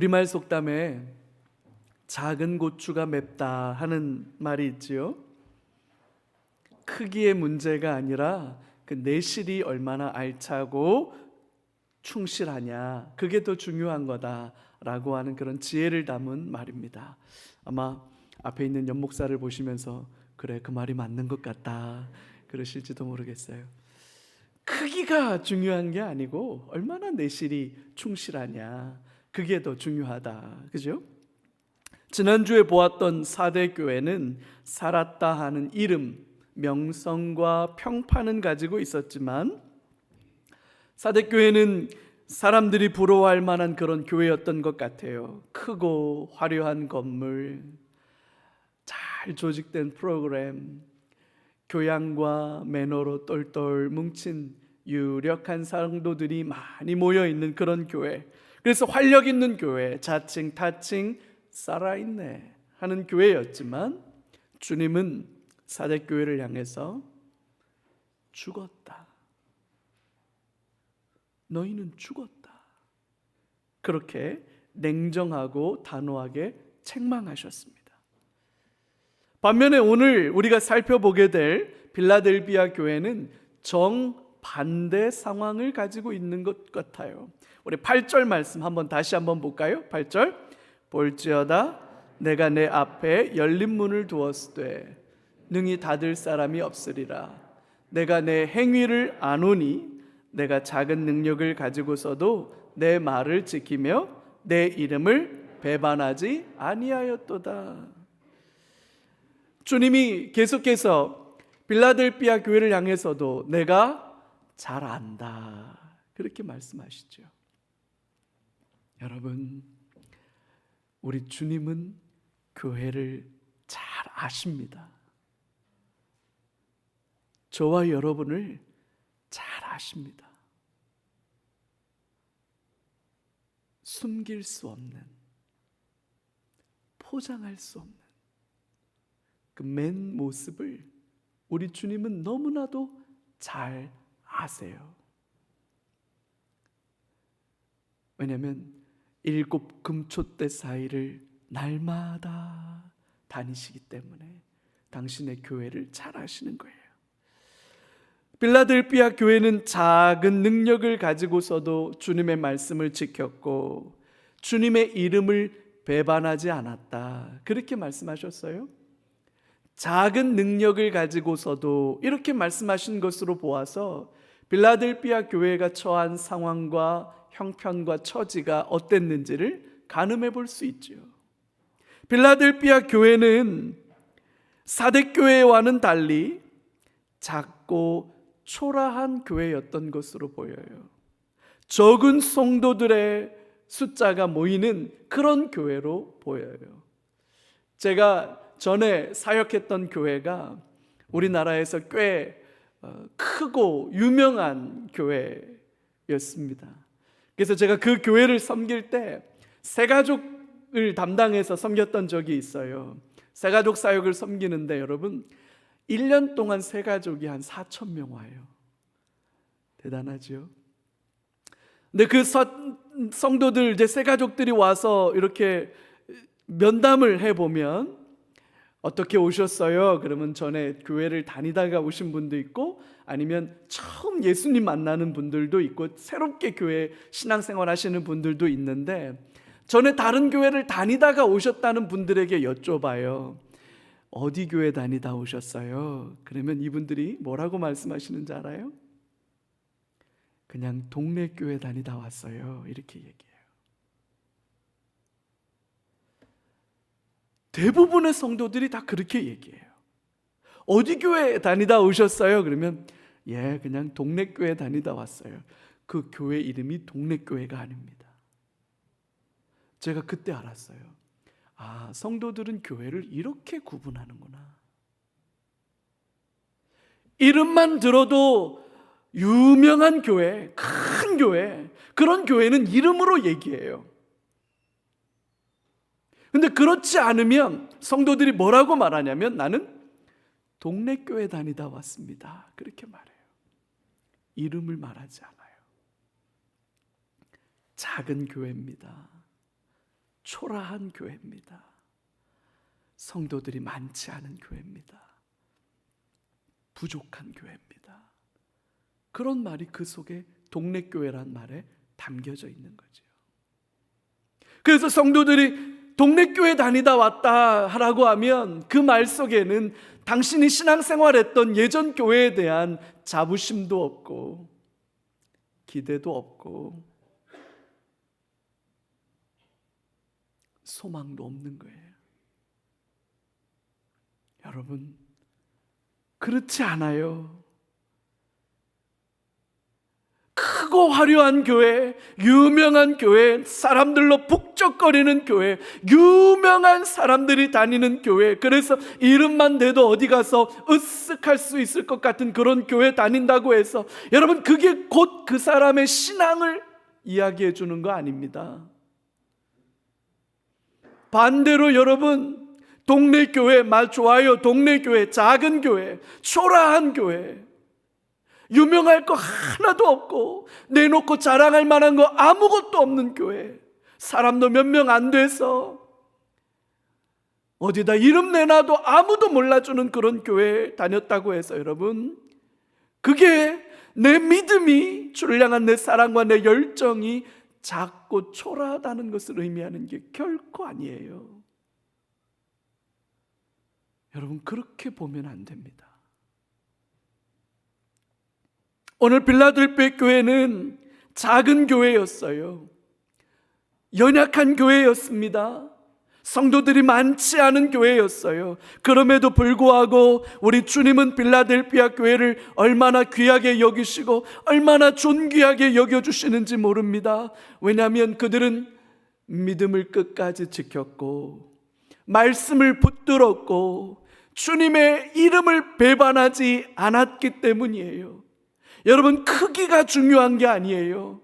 우리말 속담에 작은 고추가 맵다 하는 말이 있지요. 크기의 문제가 아니라 그 내실이 얼마나 알차고 충실하냐, 그게 더 중요한 거다라고 하는 그런 지혜를 담은 말입니다. 아마 앞에 있는 연목사를 보시면서 그래, 그 말이 맞는 것 같다 그러실지도 모르겠어요. 크기가 중요한 게 아니고 얼마나 내실이 충실하냐, 그게 더 중요하다. 그죠? 지난주에 보았던 사대 교회는 살았다 하는 이름, 명성과 평판은 가지고 있었지만 사대 교회는 사람들이 부러워할 만한 그런 교회였던 것 같아요. 크고 화려한 건물, 잘 조직된 프로그램, 교양과 매너로 똘똘 뭉친 유력한 성도들이 많이 모여 있는 그런 교회. 그래서 활력 있는 교회, 자칭 타칭 살아있네 하는 교회였지만 주님은 사대교회를 향해서 죽었다, 너희는 죽었다, 그렇게 냉정하고 단호하게 책망하셨습니다. 반면에 오늘 우리가 살펴보게 될 빌라델비아 교회는 정반대 상황을 가지고 있는 것 같아요. 우리 8절 말씀 다시 한번 볼까요? 8절, 볼지어다 내가 내 앞에 열린 문을 두었으되 능히 닫을 사람이 없으리라. 내가 내 행위를 아노니 내가 작은 능력을 가지고서도 내 말을 지키며 내 이름을 배반하지 아니하였도다. 주님이 계속해서 빌라델비아 교회를 향해서도 내가 잘 안다, 그렇게 말씀하시죠. 여러분, 우리 주님은 교회를 잘 아십니다. 저와 여러분을 잘 아십니다. 숨길 수 없는, 포장할 수 없는 그 맨 모습을 우리 주님은 너무나도 잘 아세요. 왜냐하면 7 금초대 사이를 날마다 다니시기 때문에 당신의 교회를 잘 아시는 거예요. 빌라델비아 교회는 작은 능력을 가지고서도 주님의 말씀을 지켰고 주님의 이름을 배반하지 않았다, 그렇게 말씀하셨어요. 작은 능력을 가지고서도 이렇게 말씀하신 것으로 보아서 빌라델비아 교회가 처한 상황과 형편과 처지가 어땠는지를 가늠해 볼 수 있죠. 빌라델비아 교회는 사대교회와는 달리 작고 초라한 교회였던 것으로 보여요. 적은 성도들의 숫자가 모이는 그런 교회로 보여요. 제가 전에 사역했던 교회가 우리나라에서 꽤 크고 유명한 교회였습니다. 그래서 제가 그 교회를 섬길 때 새가족을 담당해서 섬겼던 적이 있어요. 새가족 사역을 섬기는데 여러분, 1년 동안 새가족이 한 4,000명 와요. 대단하죠? 근데 그 성도들, 이제 새가족들이 와서 이렇게 면담을 해보면 어떻게 오셨어요? 그러면 전에 교회를 다니다가 오신 분도 있고 아니면 처음 예수님 만나는 분들도 있고 새롭게 교회 신앙생활 하시는 분들도 있는데 전에 다른 교회를 다니다가 오셨다는 분들에게 여쭤봐요. 어디 교회 다니다 오셨어요? 그러면 이분들이 뭐라고 말씀하시는지 알아요? 그냥 동네 교회 다니다 왔어요, 이렇게 얘기해요. 대부분의 성도들이 다 그렇게 얘기해요. 어디 교회 다니다 오셨어요? 그러면 그냥 동네 교회 다니다 왔어요. 그 교회 이름이 동네 교회가 아닙니다. 제가 그때 알았어요. 성도들은 교회를 이렇게 구분하는구나. 이름만 들어도 유명한 교회, 큰 교회, 그런 교회는 이름으로 얘기해요. 근데 그렇지 않으면 성도들이 뭐라고 말하냐면 나는 동네 교회 다니다 왔습니다, 그렇게 말해요. 이름을 말하지 않아요. 작은 교회입니다. 초라한 교회입니다. 성도들이 많지 않은 교회입니다. 부족한 교회입니다. 그런 말이 그 속에 동네교회란 말에 담겨져 있는 거죠. 그래서 성도들이 동네교회 다니다 왔다 하라고 하면 그 말 속에는 당신이 신앙생활했던 예전 교회에 대한 자부심도 없고 기대도 없고 소망도 없는 거예요. 여러분, 그렇지 않아요. 크고 화려한 교회, 유명한 교회, 사람들로 북적거리는 교회, 유명한 사람들이 다니는 교회, 그래서 이름만 대도 어디 가서 으쓱할 수 있을 것 같은 그런 교회 다닌다고 해서 여러분, 그게 곧 그 사람의 신앙을 이야기해 주는 거 아닙니다. 반대로 여러분, 동네 교회, 말 좋아요. 동네 교회, 작은 교회, 초라한 교회, 유명할 거 하나도 없고 내놓고 자랑할 만한 거 아무것도 없는 교회, 사람도 몇 명 안 돼서 어디다 이름 내놔도 아무도 몰라주는 그런 교회에 다녔다고 해서 여러분, 그게 내 믿음이, 주를 향한 내 사랑과 내 열정이 작고 초라하다는 것을 의미하는 게 결코 아니에요. 여러분, 그렇게 보면 안 됩니다. 오늘 빌라델피아 교회는 작은 교회였어요. 연약한 교회였습니다. 성도들이 많지 않은 교회였어요. 그럼에도 불구하고 우리 주님은 빌라델피아 교회를 얼마나 귀하게 여기시고 얼마나 존귀하게 여겨주시는지 모릅니다. 왜냐하면 그들은 믿음을 끝까지 지켰고 말씀을 붙들었고 주님의 이름을 배반하지 않았기 때문이에요. 여러분, 크기가 중요한 게 아니에요.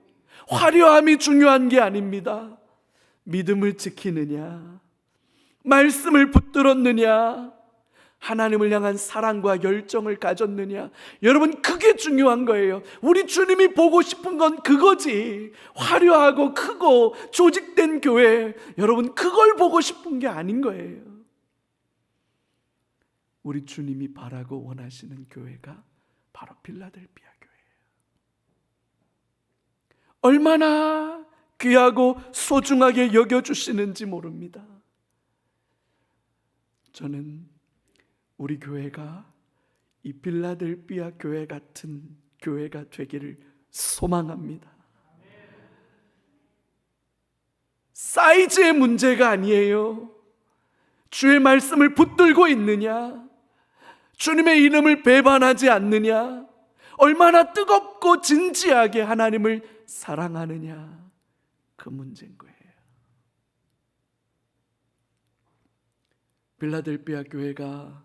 화려함이 중요한 게 아닙니다. 믿음을 지키느냐, 말씀을 붙들었느냐, 하나님을 향한 사랑과 열정을 가졌느냐, 여러분, 그게 중요한 거예요. 우리 주님이 보고 싶은 건 그거지. 화려하고 크고 조직된 교회, 여러분, 그걸 보고 싶은 게 아닌 거예요. 우리 주님이 바라고 원하시는 교회가 바로 빌라델피아 교회예요. 얼마나 귀하고 소중하게 여겨주시는지 모릅니다. 저는 우리 교회가 이 빌라델피아 교회 같은 교회가 되기를 소망합니다. 사이즈의 문제가 아니에요. 주의 말씀을 붙들고 있느냐, 주님의 이름을 배반하지 않느냐, 얼마나 뜨겁고 진지하게 하나님을 사랑하느냐, 그 문제인 거예요. 빌라델피아 교회가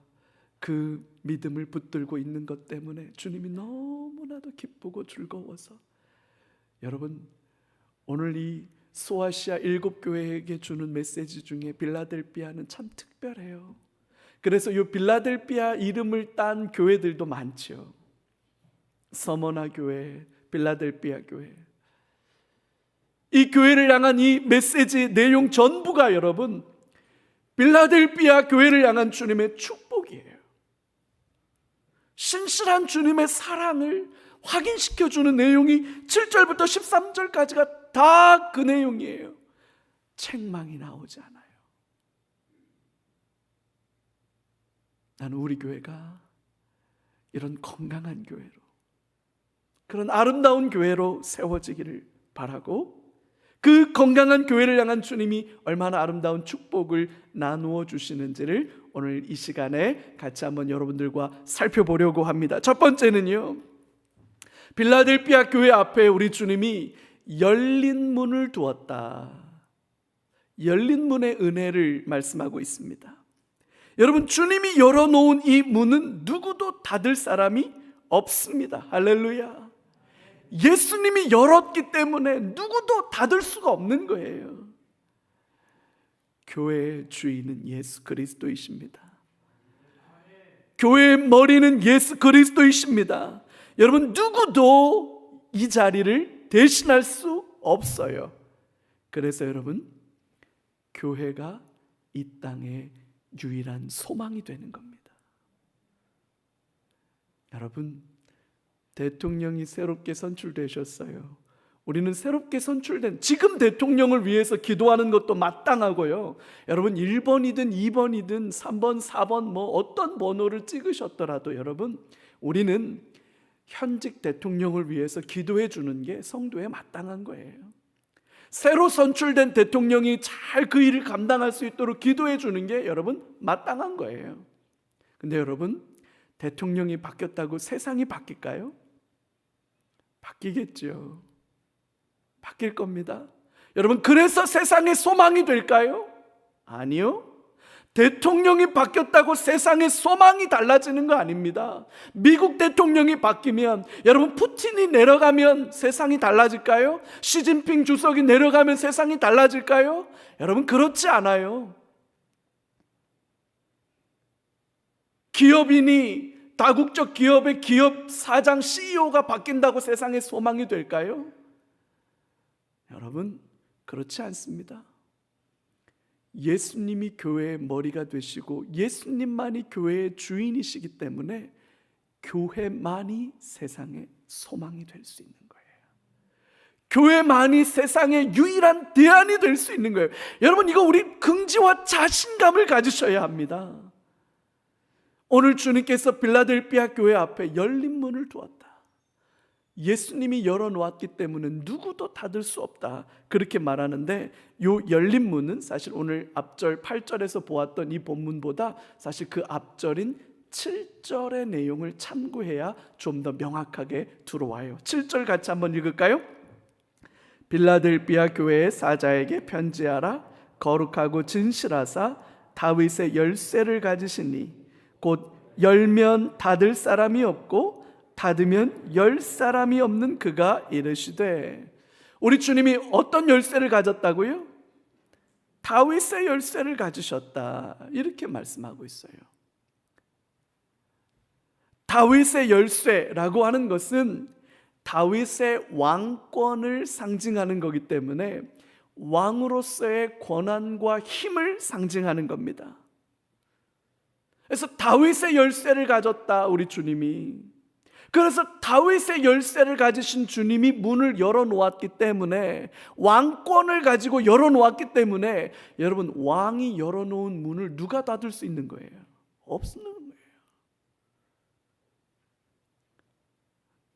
그 믿음을 붙들고 있는 것 때문에 주님이 너무나도 기쁘고 즐거워서, 여러분, 오늘 이 소아시아 7교회에게 주는 메시지 중에 빌라델피아는 참 특별해요. 그래서 이 빌라델피아 이름을 딴 교회들도 많죠. 서머나 교회, 빌라델피아 교회. 이 교회를 향한 이 메시지 내용 전부가 여러분, 빌라델피아 교회를 향한 주님의 축복이에요. 신실한 주님의 사랑을 확인시켜주는 내용이 7절부터 13절까지가 다 그 내용이에요. 책망이 나오지 않아요. 나는 우리 교회가 이런 건강한 교회로, 그런 아름다운 교회로 세워지기를 바라고, 그 건강한 교회를 향한 주님이 얼마나 아름다운 축복을 나누어 주시는지를 오늘 이 시간에 같이 한번 여러분들과 살펴보려고 합니다. 첫 번째는요, 빌라델피아 교회 앞에 우리 주님이 열린 문을 두었다. 열린 문의 은혜를 말씀하고 있습니다. 여러분, 주님이 열어놓은 이 문은 누구도 닫을 사람이 없습니다. 할렐루야. 예수님이 열었기 때문에 누구도 닫을 수가 없는 거예요. 교회의 주인은 예수 그리스도이십니다. 교회의 머리는 예수 그리스도이십니다. 여러분, 누구도 이 자리를 대신할 수 없어요. 그래서 여러분, 교회가 이 땅의 유일한 소망이 되는 겁니다. 여러분, 대통령이 새롭게 선출되셨어요. 우리는 새롭게 선출된 지금 대통령을 위해서 기도하는 것도 마땅하고요. 여러분 1번이든 2번이든 3번, 4번 뭐 어떤 번호를 찍으셨더라도 여러분 우리는 현직 대통령을 위해서 기도해 주는 게 성도의 마땅한 거예요. 새로 선출된 대통령이 잘 그 일을 감당할 수 있도록 기도해 주는 게 여러분 마땅한 거예요. 근데 여러분 대통령이 바뀌었다고 세상이 바뀔까요? 바뀌겠죠. 바뀔 겁니다. 여러분 그래서 세상의 소망이 될까요? 아니요. 대통령이 바뀌었다고 세상의 소망이 달라지는 거 아닙니다. 미국 대통령이 바뀌면 여러분 푸틴이 내려가면 세상이 달라질까요? 시진핑 주석이 내려가면 세상이 달라질까요? 여러분 그렇지 않아요. 기업인이 다국적 기업의 기업 사장 CEO가 바뀐다고 세상의 소망이 될까요? 여러분 그렇지 않습니다. 예수님이 교회의 머리가 되시고 예수님만이 교회의 주인이시기 때문에 교회만이 세상의 소망이 될 수 있는 거예요. 교회만이 세상의 유일한 대안이 될 수 있는 거예요. 여러분 이거 우리 긍지와 자신감을 가지셔야 합니다. 오늘 주님께서 빌라델피아 교회 앞에 열린 문을 두었다. 예수님이 열어놓았기 때문에 누구도 닫을 수 없다 그렇게 말하는데 요 열린 문은 사실 오늘 앞절 8절에서 보았던 이 본문보다 사실 그 앞절인 7절의 내용을 참고해야 좀 더 명확하게 들어와요. 7절 같이 한번 읽을까요? 빌라델피아 교회의 사자에게 편지하라. 거룩하고 진실하사 다윗의 열쇠를 가지시니 곧 열면 닫을 사람이 없고 닫으면 열 사람이 없는 그가 이르시되. 우리 주님이 어떤 열쇠를 가졌다고요? 다윗의 열쇠를 가지셨다 이렇게 말씀하고 있어요. 다윗의 열쇠라고 하는 것은 다윗의 왕권을 상징하는 거기 때문에 왕으로서의 권한과 힘을 상징하는 겁니다. 그래서 다윗의 열쇠를 가졌다 우리 주님이. 그래서 다윗의 열쇠를 가지신 주님이 문을 열어놓았기 때문에 왕권을 가지고 열어놓았기 때문에 여러분 왕이 열어놓은 문을 누가 닫을 수 있는 거예요? 없는 거예요.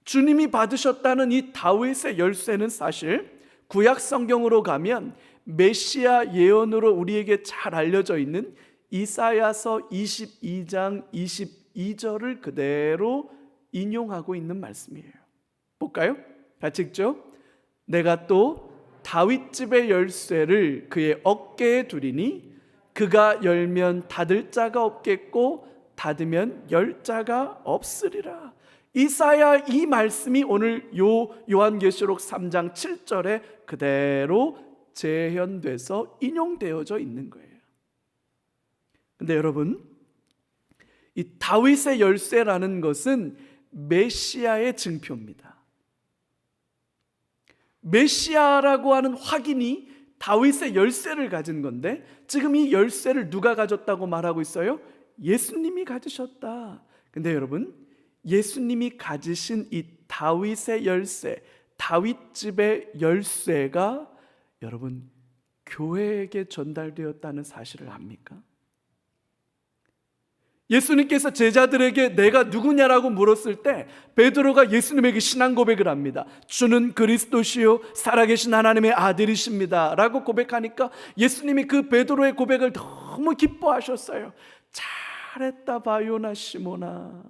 주님이 받으셨다는 이 다윗의 열쇠는 사실 구약 성경으로 가면 메시아 예언으로 우리에게 잘 알려져 있는 이사야서 22장 22절을 그대로 인용하고 있는 말씀이에요. 볼까요? 같이 읽죠. 내가 또 다윗 집의 열쇠를 그의 어깨에 두리니 그가 열면 닫을 자가 없겠고 닫으면 열 자가 없으리라. 이사야 이 말씀이 오늘 요한계시록 3장 7절에 그대로 재현돼서 인용되어져 있는 거예요. 근데 여러분 이 다윗의 열쇠라는 것은 메시아의 증표입니다. 메시아라고 하는 확인이 다윗의 열쇠를 가진 건데 지금 이 열쇠를 누가 가졌다고 말하고 있어요? 예수님이 가지셨다. 근데 여러분 예수님이 가지신 이 다윗의 열쇠, 다윗 집의 열쇠가 여러분 교회에게 전달되었다는 사실을 압니까? 예수님께서 제자들에게 내가 누구냐라고 물었을 때 베드로가 예수님에게 신앙 고백을 합니다. 주는 그리스도시요 살아계신 하나님의 아들이십니다 라고 고백하니까 예수님이 그 베드로의 고백을 너무 기뻐하셨어요. 잘했다 바요나 시모나,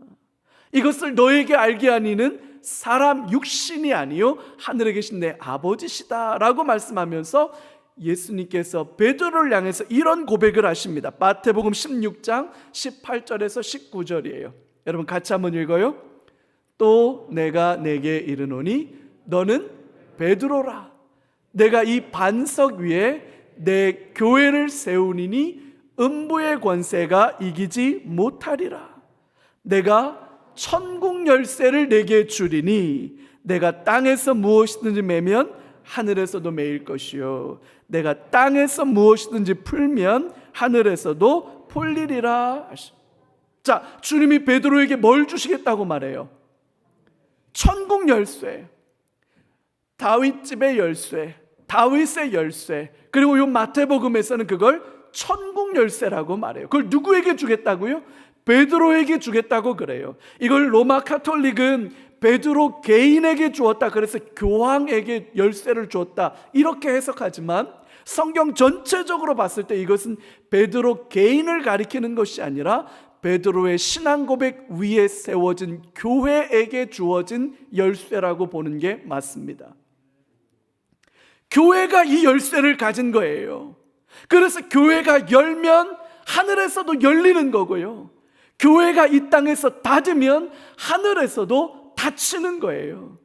이것을 너에게 알게 하니는 사람 육신이 아니요 하늘에 계신 내 아버지시다 라고 말씀하면서 예수님께서 베드로를 향해서 이런 고백을 하십니다. 마태복음 16장 18절에서 19절이에요. 여러분 같이 한번 읽어요. 또 내가 내게 이르노니 너는 베드로라. 내가 이 반석 위에 내 교회를 세우리니 음부의 권세가 이기지 못하리라. 내가 천국 열쇠를 내게 주리니 내가 땅에서 무엇이든지 매면 하늘에서도 매일 것이요 내가 땅에서 무엇이든지 풀면 하늘에서도 풀리리라. 자, 주님이 베드로에게 뭘 주시겠다고 말해요? 천국 열쇠, 다윗 집의 열쇠, 다윗의 열쇠. 그리고 이 마태복음에서는 그걸 천국 열쇠라고 말해요. 그걸 누구에게 주겠다고요? 베드로에게 주겠다고 그래요. 이걸 로마 카톨릭은 베드로 개인에게 주었다, 그래서 교황에게 열쇠를 주었다, 이렇게 해석하지만 성경 전체적으로 봤을 때 이것은 베드로 개인을 가리키는 것이 아니라 베드로의 신앙 고백 위에 세워진 교회에게 주어진 열쇠라고 보는 게 맞습니다. 교회가 이 열쇠를 가진 거예요. 그래서 교회가 열면 하늘에서도 열리는 거고요, 교회가 이 땅에서 닫으면 하늘에서도 닫히는 거예요.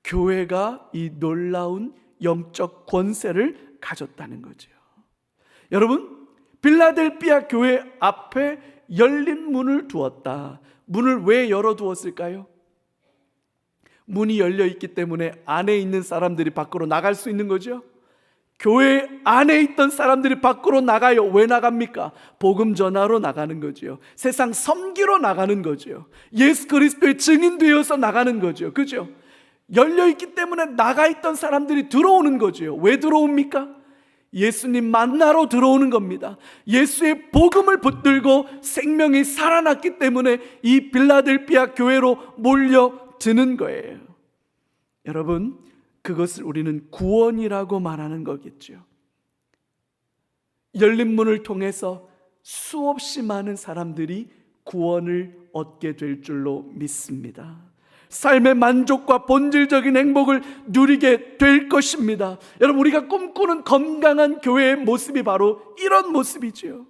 교회가 이 놀라운 영적 권세를 가졌다는 거죠. 여러분, 빌라델비아 교회 앞에 열린 문을 두었다. 문을 왜 열어두었을까요? 문이 열려 있기 때문에 안에 있는 사람들이 밖으로 나갈 수 있는 거죠. 교회 안에 있던 사람들이 밖으로 나가요. 왜 나갑니까? 복음 전하러 나가는 거죠. 세상 섬기러 나가는 거죠. 예수 그리스도의 증인 되어서 나가는 거죠. 그죠? 열려 있기 때문에 나가 있던 사람들이 들어오는 거죠. 왜 들어옵니까? 예수님 만나러 들어오는 겁니다. 예수의 복음을 붙들고 생명이 살아났기 때문에 이 빌라델비아 교회로 몰려드는 거예요. 여러분, 그것을 우리는 구원이라고 말하는 거겠죠. 열린 문을 통해서 수없이 많은 사람들이 구원을 얻게 될 줄로 믿습니다. 삶의 만족과 본질적인 행복을 누리게 될 것입니다. 여러분, 우리가 꿈꾸는 건강한 교회의 모습이 바로 이런 모습이지요.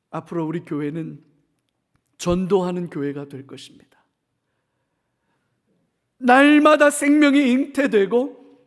앞으로 우리 교회는 전도하는 교회가 될 것입니다. 날마다 생명이 잉태되고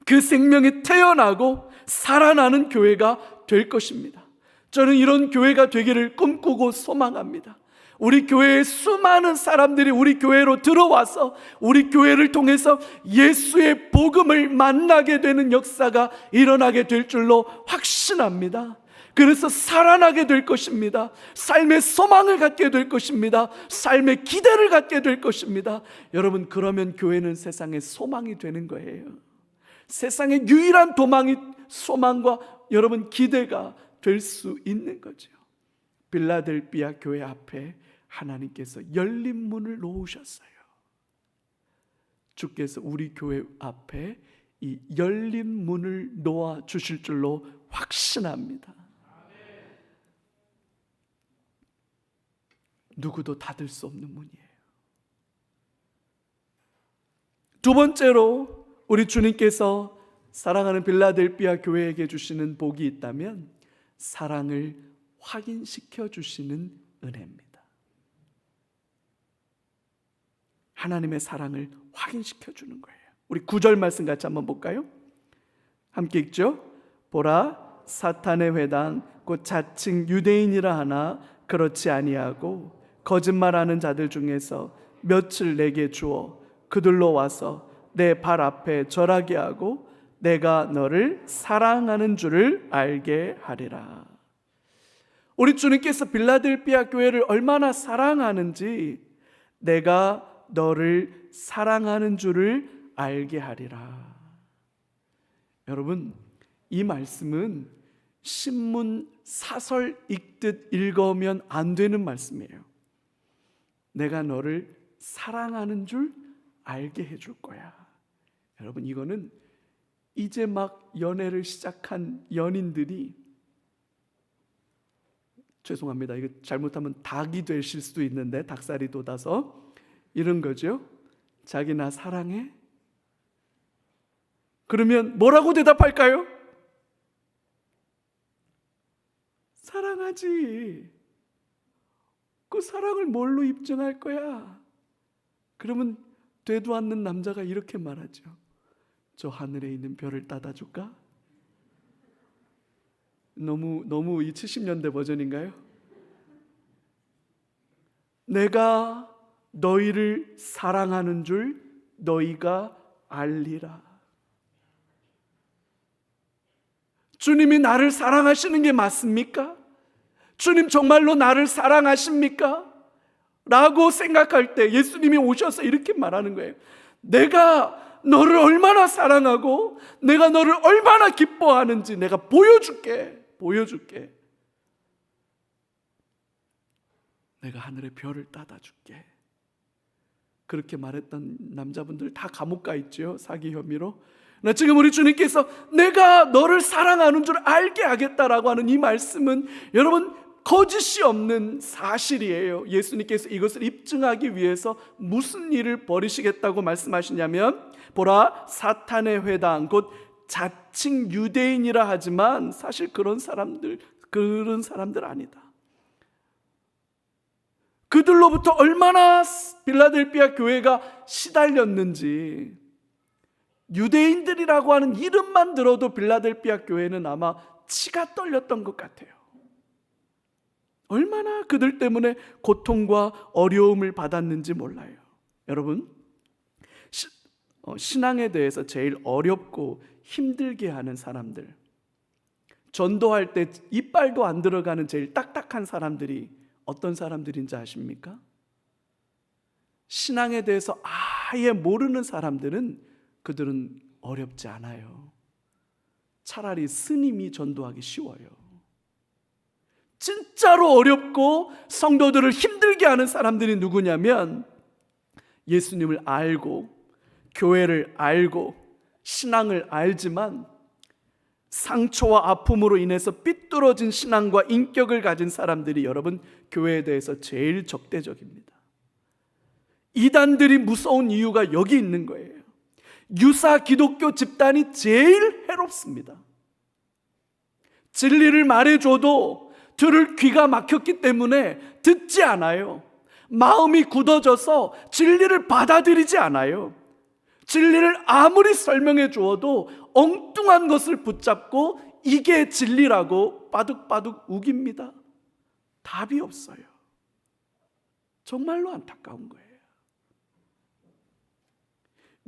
그 생명이 태어나고 살아나는 교회가 될 것입니다. 저는 이런 교회가 되기를 꿈꾸고 소망합니다. 우리 교회에 수많은 사람들이 우리 교회로 들어와서 우리 교회를 통해서 예수의 복음을 만나게 되는 역사가 일어나게 될 줄로 확신합니다. 그래서 살아나게 될 것입니다. 삶의 소망을 갖게 될 것입니다. 삶의 기대를 갖게 될 것입니다. 여러분, 그러면 교회는 세상의 소망이 되는 거예요. 세상의 유일한 소망과 여러분 기대가 될 수 있는 거죠. 빌라델비아 교회 앞에 하나님께서 열린 문을 놓으셨어요. 주께서 우리 교회 앞에 이 열린 문을 놓아 주실 줄로 확신합니다. 누구도 닫을 수 없는 문이에요. 두 번째로 우리 주님께서 사랑하는 빌라델비아 교회에게 주시는 복이 있다면 사랑을 확인시켜 주시는 은혜입니다. 하나님의 사랑을 확인시켜 주는 거예요. 우리 9절 말씀 같이 한번 볼까요? 함께 읽죠. 보라, 사탄의 회당 곧 자칭 유대인이라 하나 그렇지 아니하고 거짓말하는 자들 중에서 몇을 내게 주어 그들로 와서 내 발 앞에 절하게 하고 내가 너를 사랑하는 줄을 알게 하리라. 우리 주님께서 빌라델비아 교회를 얼마나 사랑하는지 내가 너를 사랑하는 줄을 알게 하리라. 여러분, 이 말씀은 신문 사설 읽듯 읽으면 안 되는 말씀이에요. 내가 너를 사랑하는 줄 알게 해줄 거야. 여러분, 이거는 이제 막 연애를 시작한 연인들이, 죄송합니다, 이거 잘못하면 닭이 되실 수도 있는데 닭살이 돋아서 이런 거죠. 자기 나 사랑해? 그러면 뭐라고 대답할까요? 사랑하지. 그 사랑을 뭘로 입증할 거야? 그러면 되도 않는 남자가 이렇게 말하죠. 저 하늘에 있는 별을 따다 줄까? 너무 이 70년대 버전인가요? 내가 너희를 사랑하는 줄 너희가 알리라. 주님이 나를 사랑하시는 게 맞습니까? 주님 정말로 나를 사랑하십니까? 라고 생각할 때 예수님이 오셔서 이렇게 말하는 거예요. 내가 너를 얼마나 사랑하고 내가 너를 얼마나 기뻐하는지 내가 보여줄게. 내가 하늘의 별을 따다 줄게. 그렇게 말했던 남자분들 다 감옥 가 있죠, 사기 혐의로. 지금 우리 주님께서 내가 너를 사랑하는 줄 알게 하겠다라고 하는 이 말씀은 여러분 거짓이 없는 사실이에요. 예수님께서 이것을 입증하기 위해서 무슨 일을 벌이시겠다고 말씀하시냐면, 보라, 사탄의 회당, 곧 자칭 유대인이라 하지만 사실 그런 사람들 아니다. 그들로부터 얼마나 빌라델비아 교회가 시달렸는지, 유대인들이라고 하는 이름만 들어도 빌라델비아 교회는 아마 치가 떨렸던 것 같아요. 얼마나 그들 때문에 고통과 어려움을 받았는지 몰라요. 여러분, 신앙에 대해서 제일 어렵고 힘들게 하는 사람들, 전도할 때 이빨도 안 들어가는 제일 딱딱한 사람들이 어떤 사람들인지 아십니까? 신앙에 대해서 아예 모르는 사람들은 그들은 어렵지 않아요. 차라리 스님이 전도하기 쉬워요. 진짜로 어렵고 성도들을 힘들게 하는 사람들이 누구냐면, 예수님을 알고 교회를 알고 신앙을 알지만 상처와 아픔으로 인해서 삐뚤어진 신앙과 인격을 가진 사람들이 여러분 교회에 대해서 제일 적대적입니다. 이단들이 무서운 이유가 여기 있는 거예요. 유사 기독교 집단이 제일 해롭습니다. 진리를 말해줘도 들을 귀가 막혔기 때문에 듣지 않아요. 마음이 굳어져서 진리를 받아들이지 않아요. 진리를 아무리 설명해 주어도 엉뚱한 것을 붙잡고 이게 진리라고 바둑바둑 우깁니다. 답이 없어요. 정말로 안타까운 거예요.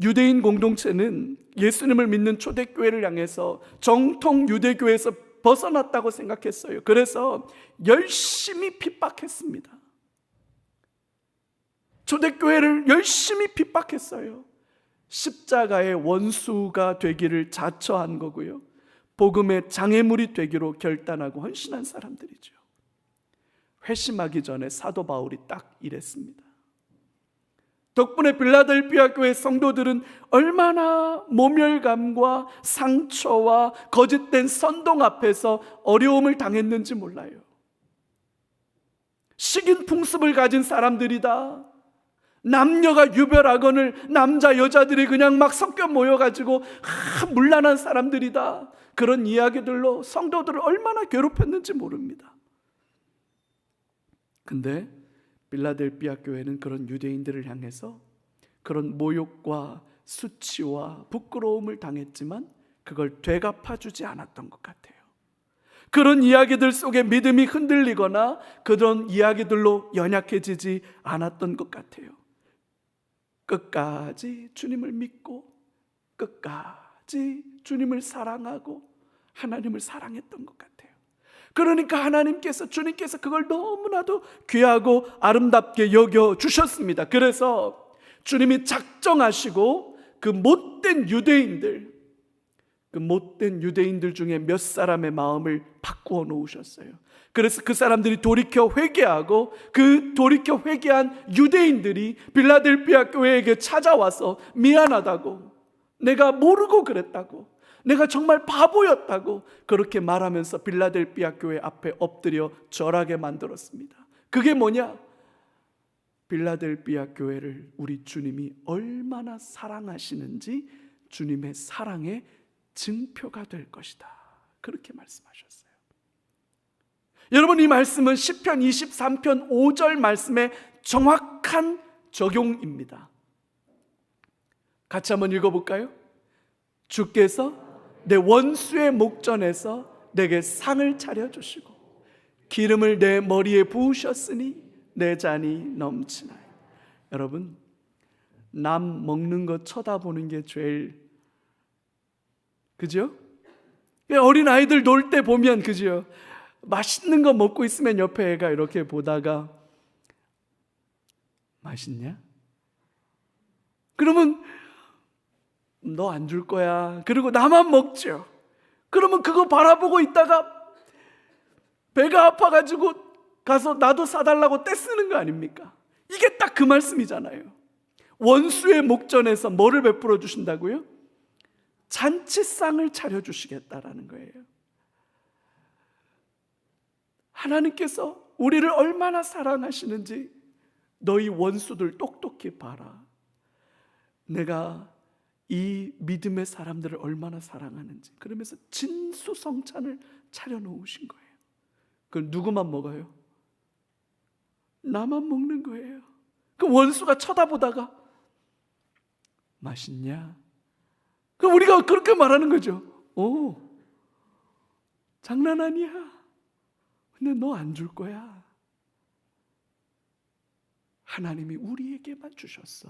유대인 공동체는 예수님을 믿는 초대교회를 향해서 정통 유대교회에서 벗어났다고 생각했어요. 그래서 열심히 핍박했습니다. 초대교회를 열심히 핍박했어요. 십자가의 원수가 되기를 자처한 거고요, 복음의 장애물이 되기로 결단하고 헌신한 사람들이죠. 회심하기 전에 사도 바울이 딱 이랬습니다. 덕분에 빌라델비아 교회 성도들은 얼마나 모멸감과 상처와 거짓된 선동 앞에서 어려움을 당했는지 몰라요. 식인 풍습을 가진 사람들이다, 남녀가 유별하거늘 남자 여자들이 그냥 막 섞여 모여가지고 문란한 사람들이다, 그런 이야기들로 성도들을 얼마나 괴롭혔는지 모릅니다. 근데 빌라델비아 교회는 그런 유대인들을 향해서 그런 모욕과 수치와 부끄러움을 당했지만 그걸 되갚아주지 않았던 것 같아요. 그런 이야기들 속에 믿음이 흔들리거나 그런 이야기들로 연약해지지 않았던 것 같아요. 끝까지 주님을 믿고 끝까지 주님을 사랑하고 하나님을 사랑했던 것 같아요. 그러니까 주님께서 그걸 너무나도 귀하고 아름답게 여겨주셨습니다. 그래서 주님이 작정하시고 그 못된 유대인들 중에 몇 사람의 마음을 바꾸어 놓으셨어요. 그래서 그 사람들이 돌이켜 회개하고 그 돌이켜 회개한 유대인들이 빌라델비아 교회에게 찾아와서 미안하다고, 내가 모르고 그랬다고, 내가 정말 바보였다고 그렇게 말하면서 빌라델비아 교회 앞에 엎드려 절하게 만들었습니다. 그게 뭐냐? 빌라델비아 교회를 우리 주님이 얼마나 사랑하시는지 주님의 사랑의 증표가 될 것이다, 그렇게 말씀하셨어요. 여러분, 이 말씀은 시편 23편 5절 말씀의 정확한 적용입니다. 같이 한번 읽어볼까요? 주께서 내 원수의 목전에서 내게 상을 차려주시고 기름을 내 머리에 부으셨으니 내 잔이 넘치나이. 여러분, 남 먹는 거 쳐다보는 게 제일, 그죠? 어린 아이들 놀 때 보면 그죠? 맛있는 거 먹고 있으면 옆에 애가 이렇게 보다가 맛있냐? 그러면 너 안 줄 거야. 그리고 나만 먹죠. 그러면 그거 바라보고 있다가 배가 아파가지고 가서 나도 사달라고 떼쓰는 거 아닙니까? 이게 딱 그 말씀이잖아요. 원수의 목전에서 뭐를 베풀어 주신다고요? 잔치상을 차려주시겠다라는 거예요. 하나님께서 우리를 얼마나 사랑하시는지 너희 원수들 똑똑히 봐라. 내가 이 믿음의 사람들을 얼마나 사랑하는지. 그러면서 진수성찬을 차려놓으신 거예요. 그걸 누구만 먹어요? 나만 먹는 거예요. 그 원수가 쳐다보다가 맛있냐? 그럼 우리가 그렇게 말하는 거죠. 오, 장난 아니야. 근데 너 안 줄 거야. 하나님이 우리에게만 주셨어.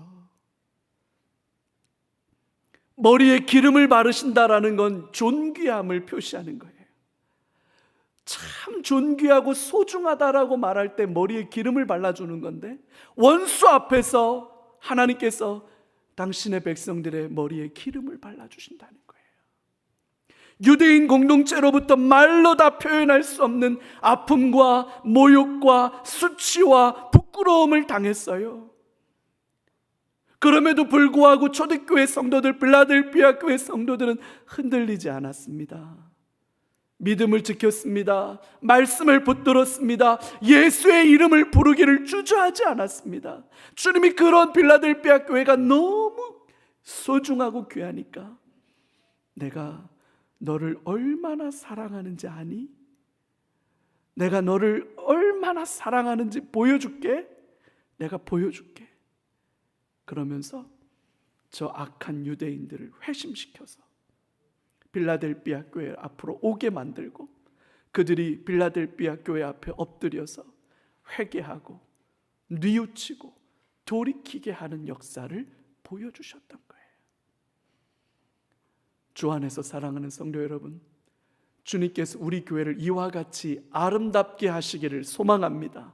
머리에 기름을 바르신다라는 건 존귀함을 표시하는 거예요. 참 존귀하고 소중하다라고 말할 때 머리에 기름을 발라주는 건데, 원수 앞에서 하나님께서 당신의 백성들의 머리에 기름을 발라주신다는 거예요. 유대인 공동체로부터 말로 다 표현할 수 없는 아픔과 모욕과 수치와 부끄러움을 당했어요. 그럼에도 불구하고 초대교회 성도들, 빌라델피아 교회 성도들은 흔들리지 않았습니다. 믿음을 지켰습니다. 말씀을 붙들었습니다. 예수의 이름을 부르기를 주저하지 않았습니다. 주님이 그런 빌라델피아 교회가 너무 소중하고 귀하니까 내가 너를 얼마나 사랑하는지 아니? 내가 너를 얼마나 사랑하는지 보여줄게. 내가 보여줄게. 그러면서 저 악한 유대인들을 회심시켜서 빌라델피아 교회 앞으로 오게 만들고 그들이 빌라델피아 교회 앞에 엎드려서 회개하고 뉘우치고 돌이키게 하는 역사를 보여주셨던 거예요. 주 안에서 사랑하는 성도 여러분, 주님께서 우리 교회를 이와 같이 아름답게 하시기를 소망합니다.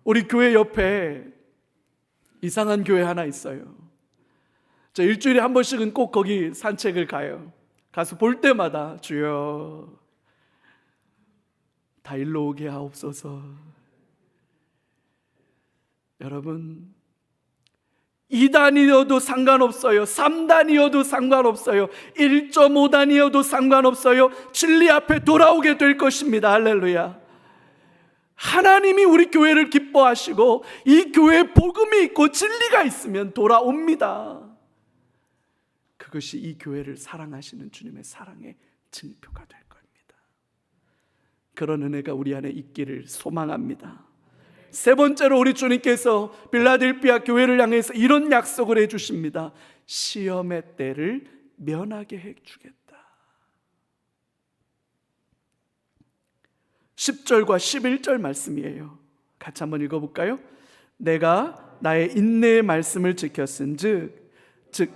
우리 교회 옆에 이상한 교회 하나 있어요. 저 일주일에 한 번씩은 꼭 거기 산책을 가요. 가서 볼 때마다 주여 다 일로 오게 하옵소서. 여러분, 2단이어도 상관없어요. 3단이어도 상관없어요. 1.5단이어도 상관없어요. 진리 앞에 돌아오게 될 것입니다. 할렐루야. 하나님이 우리 교회를 기뻐하시고 이 교회에 복음이 있고 진리가 있으면 돌아옵니다. 그것이 이 교회를 사랑하시는 주님의 사랑의 증표가 될 겁니다. 그런 은혜가 우리 안에 있기를 소망합니다. 세 번째로 우리 주님께서 빌라델피아 교회를 향해서 이런 약속을 해주십니다. 시험의 때를 면하게 해주겠다. 10절과 11절 말씀이에요. 같이 한번 읽어볼까요? 내가 나의 인내의 말씀을 지켰은즉 즉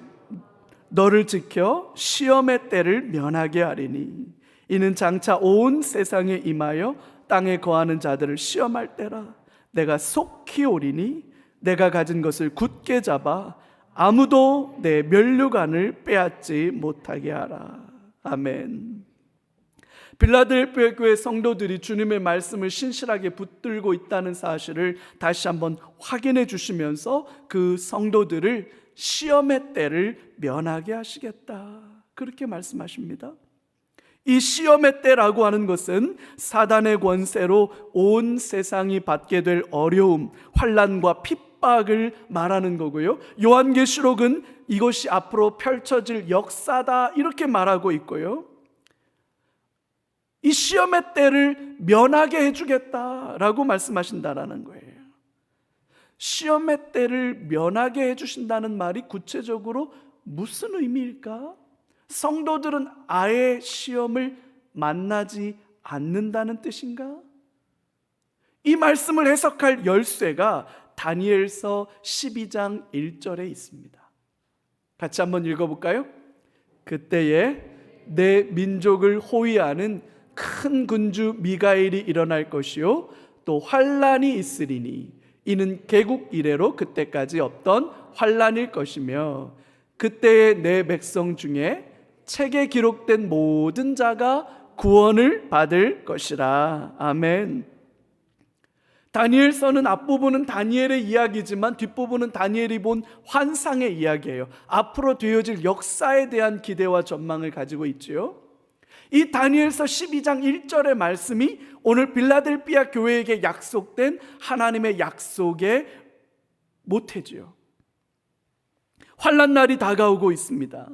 너를 지켜 시험의 때를 면하게 하리니 이는 장차 온 세상에 임하여 땅에 거하는 자들을 시험할 때라. 내가 속히 오리니 내가 가진 것을 굳게 잡아 아무도 내 면류관을 빼앗지 못하게 하라. 아멘. 빌라델피아 교회 성도들이 주님의 말씀을 신실하게 붙들고 있다는 사실을 다시 한번 확인해 주시면서 그 성도들을 시험의 때를 면하게 하시겠다, 그렇게 말씀하십니다. 이 시험의 때라고 하는 것은 사단의 권세로 온 세상이 받게 될 어려움, 환난과 핍박을 말하는 거고요. 요한계시록은 이것이 앞으로 펼쳐질 역사다 이렇게 말하고 있고요. 이 시험의 때를 면하게 해주겠다라고 말씀하신다라는 거예요. 시험의 때를 면하게 해주신다는 말이 구체적으로 무슨 의미일까? 성도들은 아예 시험을 만나지 않는다는 뜻인가? 이 말씀을 해석할 열쇠가 다니엘서 12장 1절에 있습니다. 같이 한번 읽어볼까요? 그때에 내 민족을 호위하는 큰 군주 미가엘이 일어날 것이요 또 환란이 있으리니 이는 개국 이래로 그때까지 없던 환란일 것이며 그때에 내 백성 중에 책에 기록된 모든 자가 구원을 받을 것이라. 아멘. 다니엘서는 앞부분은 다니엘의 이야기지만 뒷부분은 다니엘이 본 환상의 이야기예요. 앞으로 되어질 역사에 대한 기대와 전망을 가지고 있지요. 이 다니엘서 12장 1절의 말씀이 오늘 빌라델비아 교회에게 약속된 하나님의 약속의 모태지요. 환난 날이 다가오고 있습니다.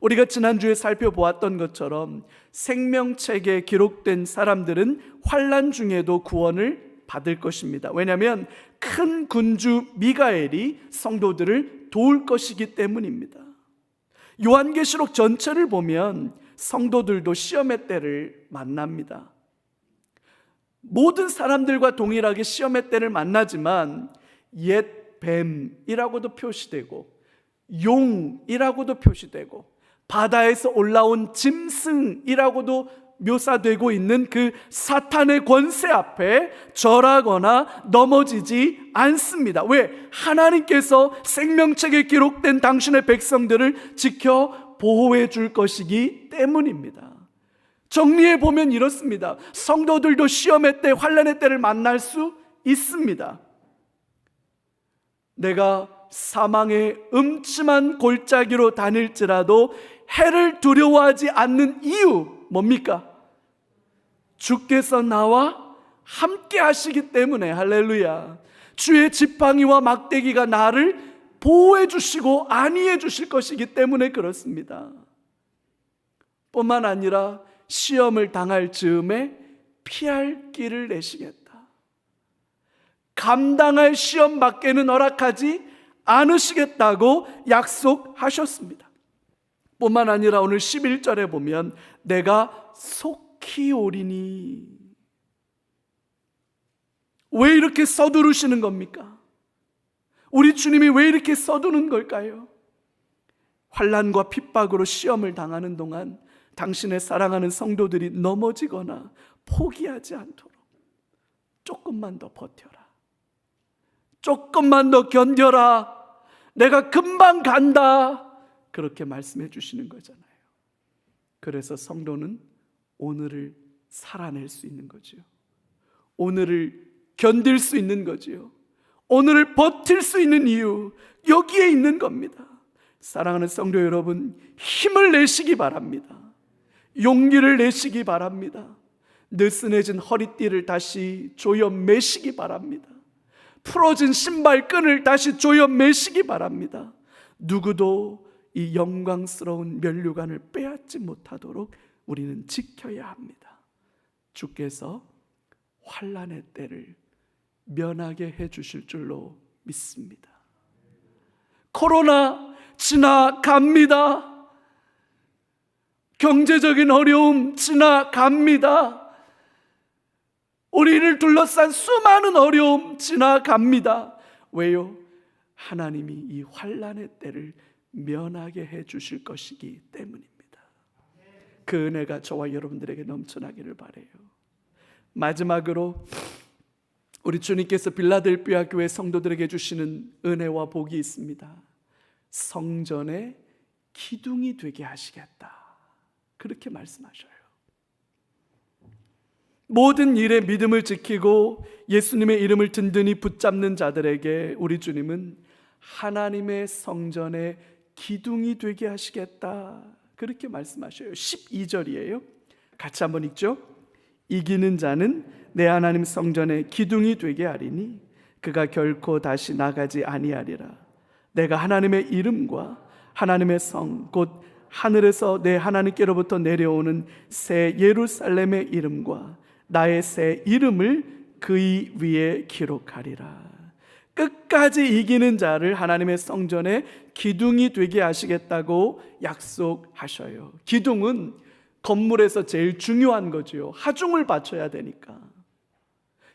우리가 지난주에 살펴보았던 것처럼 생명책에 기록된 사람들은 환난 중에도 구원을 받을 것입니다. 왜냐하면 큰 군주 미가엘이 성도들을 도울 것이기 때문입니다. 요한계시록 전체를 보면 성도들도 시험의 때를 만납니다. 모든 사람들과 동일하게 시험의 때를 만나지만 옛 뱀이라고도 표시되고 용이라고도 표시되고 바다에서 올라온 짐승이라고도 묘사되고 있는 그 사탄의 권세 앞에 절하거나 넘어지지 않습니다. 왜? 하나님께서 생명책에 기록된 당신의 백성들을 지켜 보호해 줄 것이기 때문입니다. 정리해 보면 이렇습니다. 성도들도 시험의 때, 환난의 때를 만날 수 있습니다. 내가 사망의 음침한 골짜기로 다닐지라도 해를 두려워하지 않는 이유 뭡니까? 주께서 나와 함께 하시기 때문에. 할렐루야. 주의 지팡이와 막대기가 나를 보호해 주시고 안위해 주실 것이기 때문에 그렇습니다. 뿐만 아니라 시험을 당할 즈음에 피할 길을 내시겠다. 감당할 시험 밖에는 허락하지 않으시겠다고 약속하셨습니다. 뿐만 아니라 오늘 11절에 보면 내가 속히 오리니. 왜 이렇게 서두르시는 겁니까? 우리 주님이 왜 이렇게 서두는 걸까요? 환난과 핍박으로 시험을 당하는 동안 당신의 사랑하는 성도들이 넘어지거나 포기하지 않도록 조금만 더 버텨라, 조금만 더 견뎌라, 내가 금방 간다, 그렇게 말씀해 주시는 거잖아요. 그래서 성도는 오늘을 살아낼 수 있는 거지요. 오늘을 견딜 수 있는 거지요. 오늘을 버틸 수 있는 이유, 여기에 있는 겁니다. 사랑하는 성도 여러분, 힘을 내시기 바랍니다. 용기를 내시기 바랍니다. 느슨해진 허리띠를 다시 조여 매시기 바랍니다. 풀어진 신발끈을 다시 조여 매시기 바랍니다. 누구도 이 영광스러운 면류관을 빼앗지 못하도록 우리는 지켜야 합니다. 주께서 환난의 때를 면하게 해주실 줄로 믿습니다. 코로나 지나갑니다. 경제적인 어려움 지나갑니다. 우리를 둘러싼 수많은 어려움 지나갑니다. 왜요? 하나님이 이 환난의 때를 면하게 해주실 것이기 때문입니다. 그 은혜가 저와 여러분들에게 넘쳐나기를 바라요. 마지막으로 우리 주님께서 빌라델비아 교회 성도들에게 주시는 은혜와 복이 있습니다. 성전의 기둥이 되게 하시겠다, 그렇게 말씀하셔요. 모든 일에 믿음을 지키고 예수님의 이름을 든든히 붙잡는 자들에게 우리 주님은 하나님의 성전의 기둥이 되게 하시겠다, 그렇게 말씀하셔요. 12절이에요. 같이 한번 읽죠. 이기는 자는 내 하나님 성전의 기둥이 되게 하리니 그가 결코 다시 나가지 아니하리라. 내가 하나님의 이름과 하나님의 성 곧 하늘에서 내 하나님께로부터 내려오는 새 예루살렘의 이름과 나의 새 이름을 그의 위에 기록하리라. 끝까지 이기는 자를 하나님의 성전의 기둥이 되게 하시겠다고 약속하셔요. 기둥은 건물에서 제일 중요한 거죠. 하중을 바쳐야 되니까.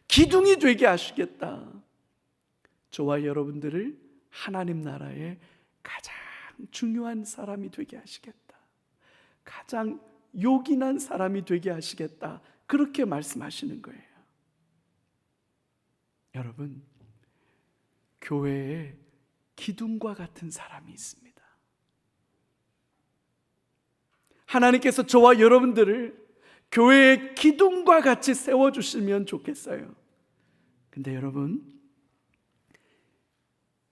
기둥이 되게 하시겠다. 저와 여러분들을 하나님 나라의 가장 중요한 사람이 되게 하시겠다. 가장 요긴한 사람이 되게 하시겠다, 그렇게 말씀하시는 거예요. 여러분, 교회에 기둥과 같은 사람이 있습니다. 하나님께서 저와 여러분들을 교회의 기둥과 같이 세워주시면 좋겠어요. 근데 여러분,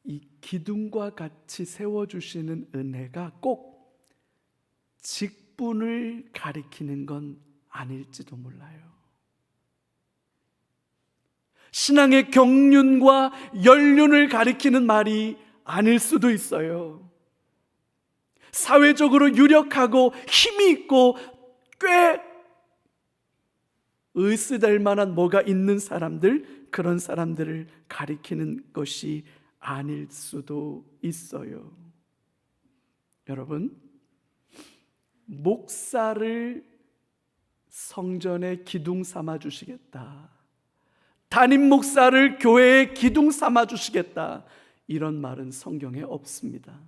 이 기둥과 같이 세워주시는 은혜가 꼭 직분을 가리키는 건 아닐지도 몰라요. 신앙의 경륜과 연륜을 가리키는 말이 아닐 수도 있어요. 사회적으로 유력하고 힘이 있고 꽤 의쓰될 만한 뭐가 있는 사람들, 그런 사람들을 가리키는 것이 아닐 수도 있어요. 여러분, 목사를 성전의 기둥 삼아 주시겠다, 담임 목사를 교회의 기둥 삼아 주시겠다, 이런 말은 성경에 없습니다.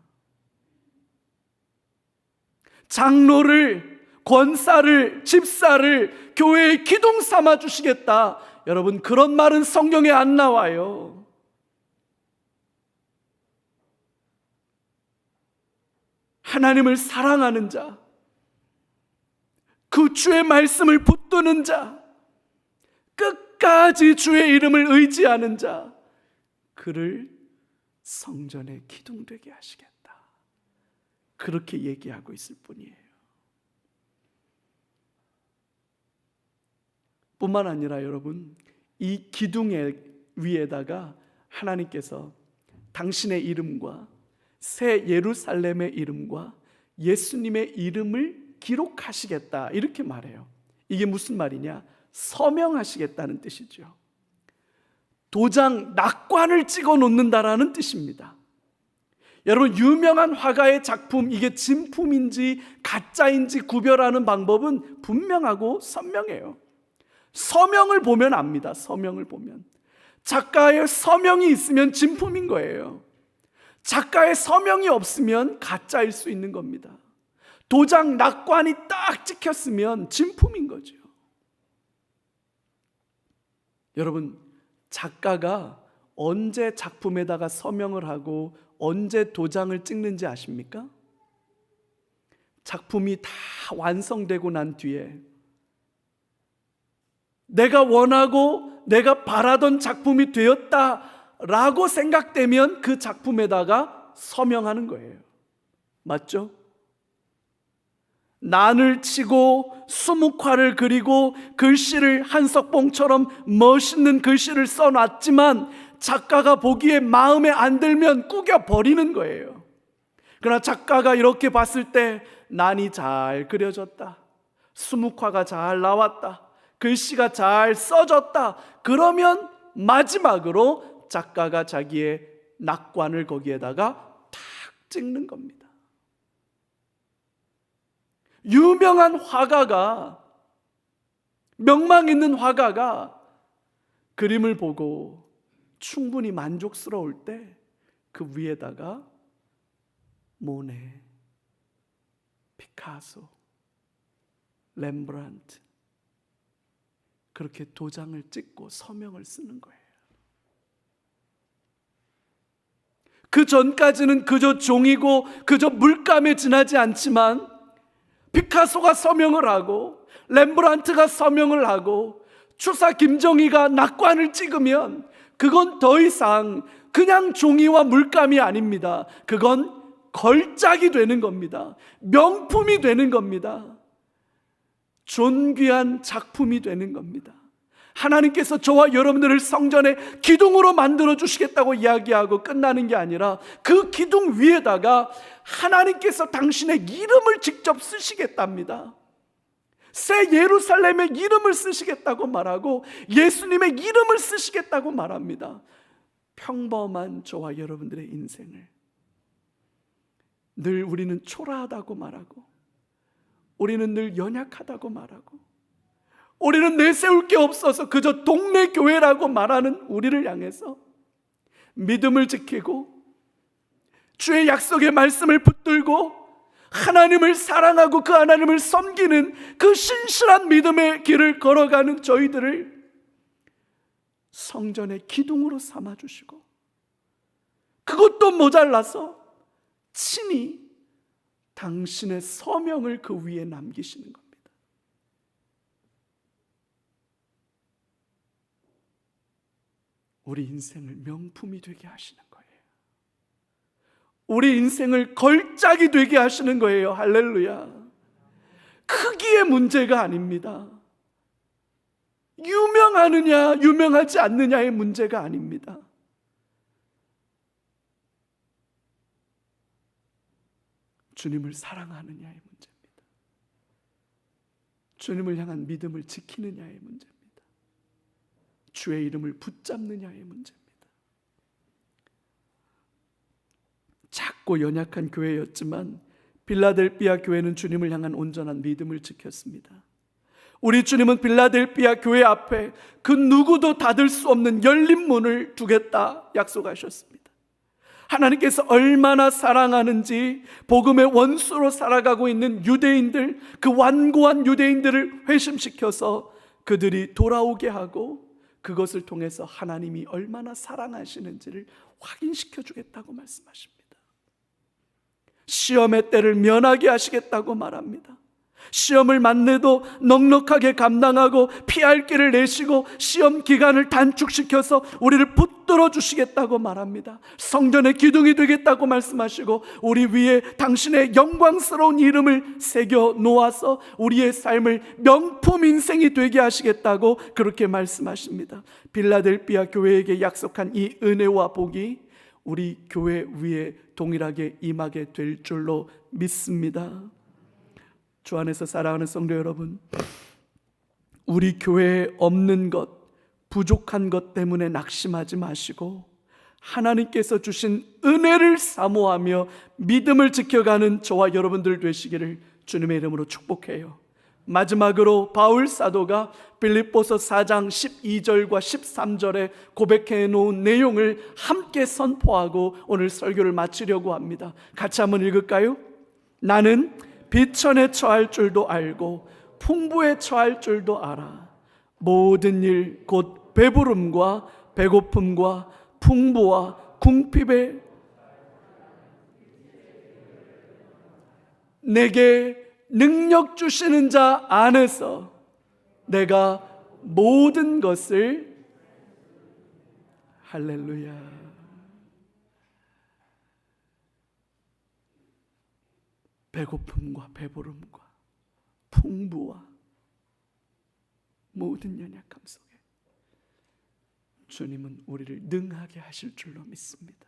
장로를, 권사를, 집사를 교회의 기둥 삼아 주시겠다, 여러분, 그런 말은 성경에 안 나와요. 하나님을 사랑하는 자, 그 주의 말씀을 붙드는 자, 끝까지 주의 이름을 의지하는 자, 그를 성전의 기둥 되게 하시겠다, 그렇게 얘기하고 있을 뿐이에요. 뿐만 아니라 여러분, 이 기둥의 위에다가 하나님께서 당신의 이름과 새 예루살렘의 이름과 예수님의 이름을 기록하시겠다, 이렇게 말해요. 이게 무슨 말이냐? 서명하시겠다는 뜻이죠. 도장, 낙관을 찍어 놓는다라는 뜻입니다. 여러분, 유명한 화가의 작품, 이게 진품인지 가짜인지 구별하는 방법은 분명하고 선명해요. 서명을 보면 압니다. 서명을 보면 작가의 서명이 있으면 진품인 거예요. 작가의 서명이 없으면 가짜일 수 있는 겁니다. 도장, 낙관이 딱 찍혔으면 진품인 거죠. 여러분, 작가가 언제 작품에다가 서명을 하고 언제 도장을 찍는지 아십니까? 작품이 다 완성되고 난 뒤에 내가 원하고 내가 바라던 작품이 되었다라고 생각되면 그 작품에다가 서명하는 거예요. 맞죠? 난을 치고 수묵화를 그리고 글씨를 한석봉처럼 멋있는 글씨를 써놨지만 작가가 보기에 마음에 안 들면 구겨 버리는 거예요. 그러나 작가가 이렇게 봤을 때 난이 잘 그려졌다, 수묵화가 잘 나왔다, 글씨가 잘 써졌다, 그러면 마지막으로 작가가 자기의 낙관을 거기에다가 탁 찍는 겁니다. 유명한 화가가, 명망 있는 화가가 그림을 보고 충분히 만족스러울 때 그 위에다가 모네, 피카소, 렘브란트, 그렇게 도장을 찍고 서명을 쓰는 거예요. 그 전까지는 그저 종이고 그저 물감에 지나지 않지만 피카소가 서명을 하고 렘브란트가 서명을 하고 추사 김정희가 낙관을 찍으면 그건 더 이상 그냥 종이와 물감이 아닙니다. 그건 걸작이 되는 겁니다. 명품이 되는 겁니다. 존귀한 작품이 되는 겁니다. 하나님께서 저와 여러분들을 성전의 기둥으로 만들어 주시겠다고 이야기하고 끝나는 게 아니라 그 기둥 위에다가 하나님께서 당신의 이름을 직접 쓰시겠답니다. 새 예루살렘의 이름을 쓰시겠다고 말하고 예수님의 이름을 쓰시겠다고 말합니다. 평범한 저와 여러분들의 인생을 늘 우리는 초라하다고 말하고, 우리는 늘 연약하다고 말하고, 우리는 내세울 게 없어서 그저 동네 교회라고 말하는 우리를 향해서 믿음을 지키고 주의 약속의 말씀을 붙들고 하나님을 사랑하고 그 하나님을 섬기는 그 신실한 믿음의 길을 걸어가는 저희들을 성전의 기둥으로 삼아주시고, 그것도 모자라서 친히 당신의 서명을 그 위에 남기시는 겁니다. 우리 인생을 명품이 되게 하시는 거예요. 우리 인생을 걸작이 되게 하시는 거예요. 할렐루야. 크기의 문제가 아닙니다. 유명하느냐 유명하지 않느냐의 문제가 아닙니다. 주님을 사랑하느냐의 문제입니다. 주님을 향한 믿음을 지키느냐의 문제입니다. 주의 이름을 붙잡느냐의 문제입니다. 작고 연약한 교회였지만 빌라델비아 교회는 주님을 향한 온전한 믿음을 지켰습니다. 우리 주님은 빌라델비아 교회 앞에 그 누구도 닫을 수 없는 열린 문을 두겠다 약속하셨습니다. 하나님께서 얼마나 사랑하는지 복음의 원수로 살아가고 있는 유대인들, 그 완고한 유대인들을 회심시켜서 그들이 돌아오게 하고, 그것을 통해서 하나님이 얼마나 사랑하시는지를 확인시켜 주겠다고 말씀하십니다. 시험의 때를 면하게 하시겠다고 말합니다. 시험을 만나도 넉넉하게 감당하고 피할 길을 내시고 시험 기간을 단축시켜서 우리를 붙들어 주시겠다고 말합니다. 성전의 기둥이 되겠다고 말씀하시고 우리 위에 당신의 영광스러운 이름을 새겨 놓아서 우리의 삶을 명품 인생이 되게 하시겠다고 그렇게 말씀하십니다. 빌라델비아 교회에게 약속한 이 은혜와 복이 우리 교회 위에 동일하게 임하게 될 줄로 믿습니다. 주 안에서 사랑하는 성도 여러분, 우리 교회에 없는 것, 부족한 것 때문에 낙심하지 마시고 하나님께서 주신 은혜를 사모하며 믿음을 지켜가는 저와 여러분들 되시기를 주님의 이름으로 축복해요. 마지막으로 바울 사도가 빌립보서 4장 12절과 13절에 고백해 놓은 내용을 함께 선포하고 오늘 설교를 마치려고 합니다. 같이 한번 읽을까요? 나는 비천에 처할 줄도 알고 풍부에 처할 줄도 알아. 모든 일 곧 배부름과 배고픔과 풍부와 궁핍에 내게 능력 주시는 자 안에서 내가 모든 것을, 할렐루야. 배고픔과 배부름과 풍부와 모든 연약함 속에 주님은 우리를 능하게 하실 줄로 믿습니다.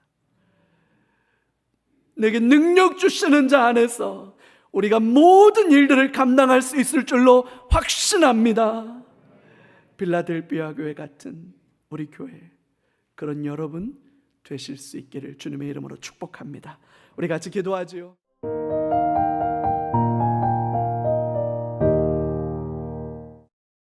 내게 능력 주시는 자 안에서 우리가 모든 일들을 감당할 수 있을 줄로 확신합니다. 빌라델비아 교회 같은 우리 교회, 그런 여러분 되실 수 있기를 주님의 이름으로 축복합니다. 우리 같이 기도하지요.